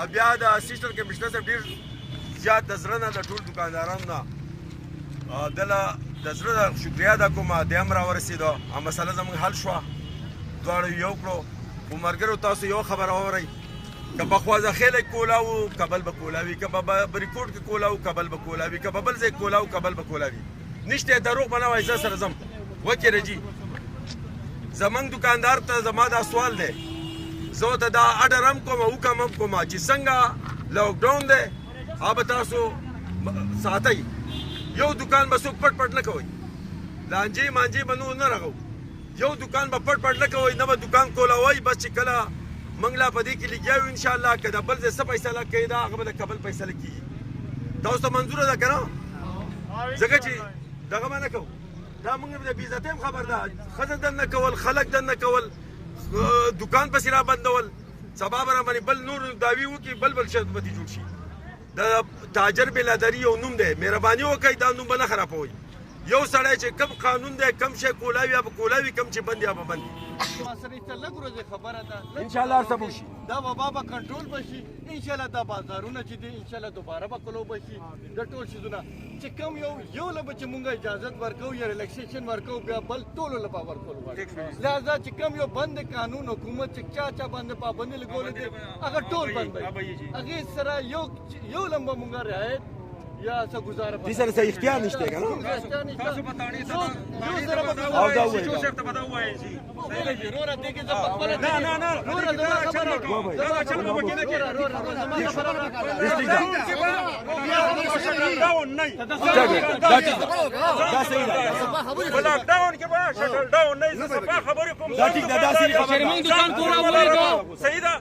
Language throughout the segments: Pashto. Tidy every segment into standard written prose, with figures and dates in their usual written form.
او بیا د اسسټنټ کمشنر صاحب ډېر زیات د زړه نه د ټول دکاندارانو نه دله د زړه نه شکریا ادا کوم دی هم راورسېده او مسله زموږ حل شوه دواړو یو کړو خو ملګرو تاسو یو خبره واورئ که په خوازخیلی کولاو که بل به کولاوي که په بریکوټ کې کولاو که بل به کولاوي که په بل ځای کولاو که بل به کولاوي نشته دروغ به نه وایي زه سره ځم وکې رجي زموږ دکاندار ته زما دا سوال دی زه ورته دا اډر هم کوم او حکم هم کوم چې څنګه لاکډاون دی هغه به تاسو ساتئ یو دکان به څوک پټ پټ نه کوئ لانجې مانجې به نور نه رغو یو دکان به پټ پټ نه کوئ نه به دکان کولاوئ بس چې کله موږ لا په دې کې لګیا یو انشاءالله که د بل ځای څه فیصله کوي دا هغه به د کبل فیصله کېږي تاسو ته منظوره ده که نه ځکه چې دغه به نه کوو دا موږ د بې عزتۍ هم خبر ده ښځه دننه کول خلک دننه کول دکان پسې را بندول سبا به راباندې بل نور دعوې وکړي بل شی به دې جوړ شي د تاجر بلادري یو نوم دی مهرباني وکړئ دا نوم به نه خرابوئ یو سړی چې کم قانون دی کم شی کولاوي یا به کولاوي کم چې بند یا به بند انشاءالله هر څه به وشي دا وبا به کنټرول به شي انشاءالله دا بازارونه چې دي انشاءالله دوباره به کلو به شي د ټول شیزونه چې کم یو له به چې مونږ اجازت ورکوو یا ریلیکسیشن ورکوو بیا بل ټولو له به ورکولو غواړو لہذا چې کم یو بند قانون حکومت چې چا باندې پابندي لګولې دي هغه ټول بند وي هغې سره یو لمبه مونږ رعایت یا څه گزاره دې سره څه اختیار نشته که نه تاسو په تاڼې او دا ووایئ چې صاحب ته به دا ووایئ چې وروره دې کې زه په خپله نه وروره زما خبره دغه چل به پکې نه کېږي زما خبره لاکډاون نه وي دا صحیح ده په لاکډاون کې به شټل ډاون نه وي زه صفا خبرې کوم دا ټیک ده دا صحیح خبره ده دکان پوره ولیدو صحیح ده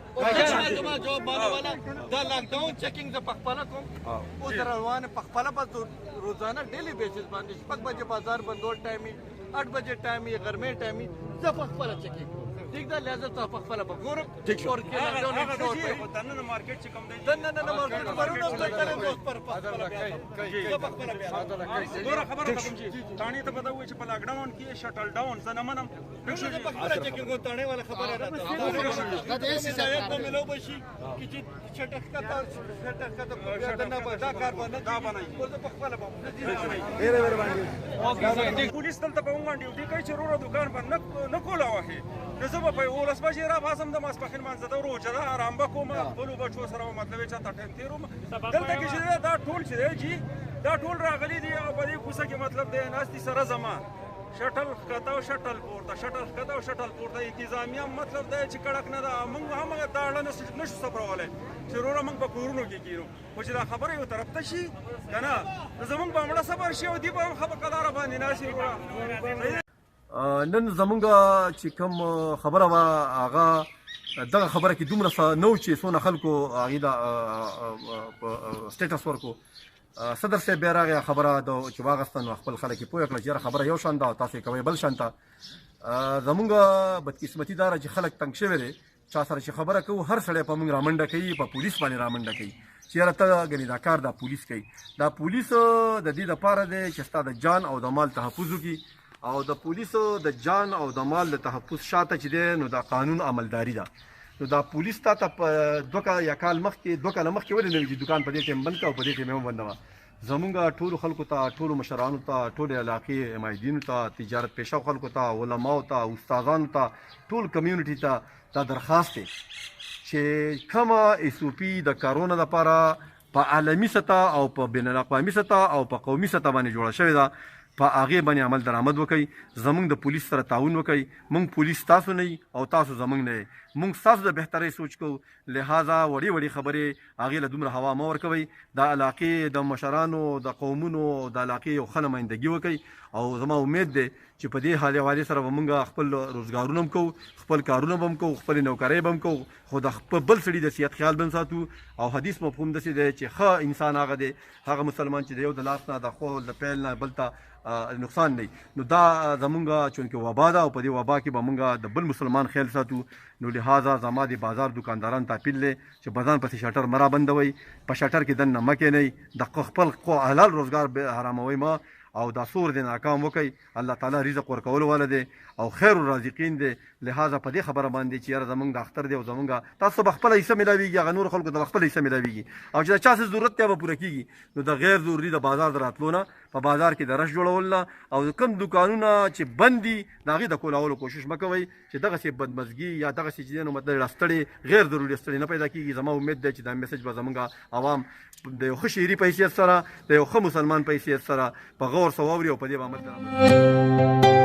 زما جواب باندې والا دا لاکډاون چیکینګ زه په خپله کوم اوس روانه په خپله بس روزانه ډیلی بیسس باندې 6 بجې بازار بندول ټایمي 8 بجې ټایمي غرمې ټایمي زه په خپله چیکینګ کوم ټیک ده لہذا ته په خپله به ګورم اور کې لاکډاون دننه مارکیټ چې کوم دی دننه مارکیټ پرونه هم درته دوست پر په خپله زه په خپله بیا ګوره خبره کوم چې تاڼې ته به دا ووایي چې په لاکډاون کې شټل ډاون زه نه منم زه په خپله چیکینګ کوم تاڼې والا خبره راته هدایت به ملو به شي چې شټل ښکته بیا دننه به دا کار به نه زه په خپله به ډېره مهرباني پولیس دلته به ومنډي ډیوټي کوي چې وروره دوکان به نه کوله وهي نو زه به په 11 بجې راپاڅم د ماسپښین لمانځه ده روژه ده ارام به کوم خپلو بچو سره به مطلب یې چاته ټایم تېروم دلته کې چې دی دا ټول چې دی جي دا ټول راغلي دي او په دې کوڅه کې مطلب دی ناستې سره زما شټل ښکته او شټل پورته شټل ښکته او شټل پورته انتظامیه مطلب دی چې کړک نه ده موږ هم دا اړه نشو صبرولی چې وروره موږ په کورونو کې کېنو خو چې دا خبره یو طرف ته شي که نه نو زموږ به مړه صبر شي او دوی به هم ښه په قداره باندې ناست وي نن زمونږ چې کوم خبره وه هغه دغه خبره کې دومره نه و چې څونه خلکو هغې دا سټیټس ورکو صدر صاحب بیا راغی خبره چې واغسته نو خپل خلک یې پوه کړه چې یاره خبره یو شان ده او تاسو یې کوئ بل شان ته زمونږ بدقسمتي دا ده چې خلک تنګ شوی دی چا سره چې خبره کوو هر سړی په موږ رامنډه کوي په پولیس باندې رامنډه کوي چې یاره ته ګنې دا کار دا پولیس کوي دا پولیس د دې دپاره دی چې ستا د جان او د مال تحفظ وکړي او د پولیسو د جان او د مال د تحفظ شاته چې دی نو دا قانون عملداري ده نو دا پولیس تا ته په 2 کاله یا کال مخکې 2 کاله مخکې ولې نه وي چې دکان په دې ټایم بند کړه او په دې ټایم یې هم بندوه زمونږ ټولو خلکو ته ټولو مشرانو ته ټولې علاقې مایدینو ته تجارت پیشه خلکو ته علماو ته استادانو ته ټول کمیونټي ته دا درخواست دی چې کومه SOP د کارونا لپاره په عالمي سطح او په بین الاقوامي سطح او په قومي سطح باندې جوړه شوې ده په هغې باندې عمل درآمد وکړئ زمونږ د پولیس سره تعاون وکړئ مونږ پولیس تاسو نه او تاسو زمونږ نه مونږ ستاسو د بهترۍ سوچ کوو لہذا وړې خبرې هغې له دومره هوا مه ورکوئ د علاقې د مشرانو د قومونو د علاقې یو ښه نمایندګي وکړئ او زما امید دی چې په دې حوالې سره به مونږ خپل روزګارونه هم کوو خپل کارونه به هم کوو خپلې نوکرۍ به هم کوو خو د بل سړي د صحت خیال به هم ساتو او حدیث مفهوم داسې دی چې ښه انسان هغه دی هغه مسلمان چې د یو د لاس نه د خو د پیل نه بل ته نقصان دی نو دا زمونږ چونکې وبا ده او په دې وبا کې به مونږ د بل مسلمان خیال ساتو نو لہذا زما د بازار دکانداران ته اپیل دی چې بازار پسې شټر مه رابندوئ په شټر کې دننه مه کښېنئ د خپل حلال روزګار حراموئ مه او دا سور دی ناکام وکړي. الله تعالی رزق ورکولو والا دی او خیر الرازقین دی. لہذا په دې خبره باندې چې یاره زمونږ د اختر دی او زمونږ تاسو به خپله حصه میلاویږي، هغه نور خلکو ته به خپله حصه میلاویږي او چې د چا څه ضرورت دی به پوره کېږي. نو د غیر ضروري د بازار د راتلو نه، په بازار کې د رش جوړول نه او کوم دوکانونه چې بند دي د هغې د کولولو کوشش مه کوئ چې دغسې بدمزګي یا دغسې چې دی نو مطلب ستړې غیر ضروري ستړې نه پیدا کېږي. زما امید دی چې دا میسج به زمونږ عوام د یو ښه شعري په حیثیت سره، د یو ښه مسلمان په حیثیت سره په غور سره واوري او په دې به عمل